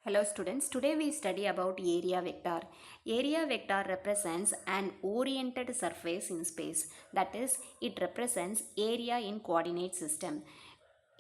Hello students, today we study about area vector. Area vector represents an oriented surface in space. That is, it represents area in coordinate system.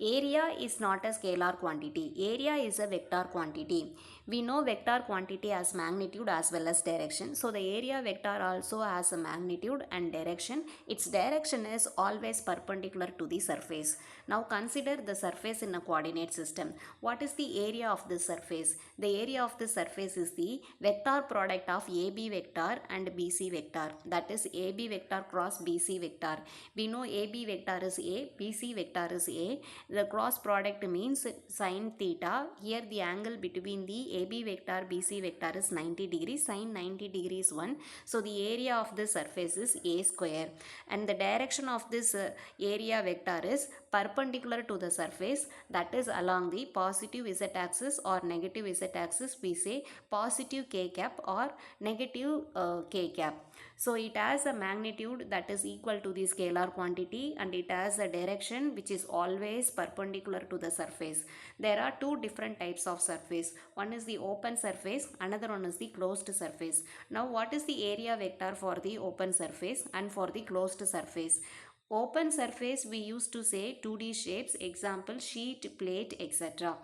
Area is not a scalar quantity. Area is a vector quantity. We know vector quantity as magnitude as well as direction. So the area vector also has a magnitude and direction. Its direction is always perpendicular to the surface. Now consider the surface in a coordinate system. What is the area of the surface? The area of the surface is the vector product of AB vector and BC vector. That is AB vector cross BC vector. We know AB vector is A, BC vector is A. The cross product means sine theta. Here the angle between the AB vector BC vector is 90 degrees. Sine 90 degrees 1. So the area of the surface is A square. And the direction of this area vector is perpendicular to the surface, that is along the positive z axis or negative z axis. We say positive k cap or negative k cap. So it has a magnitude that is equal to the scalar quantity, and it has a direction which is always perpendicular to the surface. There are two different types of surface. One is the open surface, another one is the closed surface. Now what is the area vector for the open surface and for the closed surface? Open surface we used to say 2D shapes, example sheet, plate, etc.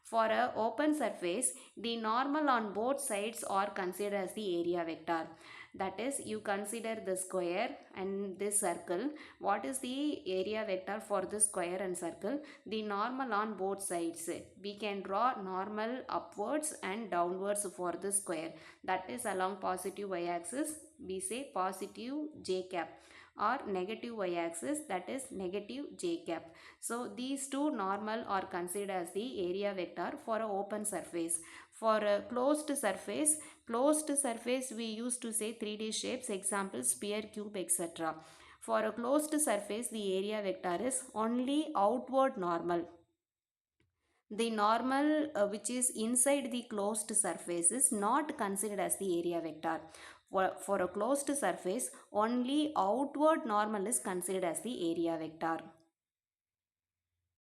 For a open surface, the normal on both sides are considered as the area vector. That is, you consider the square and this circle. What is the area vector for the square and circle? The normal on both sides. We can draw normal upwards and downwards for the square. That is along positive y-axis. We say positive j cap, or negative y-axis, that is negative j cap. So these two normal are considered as the area vector for an open surface. For a closed surface we used to say 3D shapes, example sphere, cube, etc. For a closed surface the area vector is only outward normal. The normal which is inside the closed surface is not considered as the area vector. For a closed surface, only outward normal is considered as the area vector.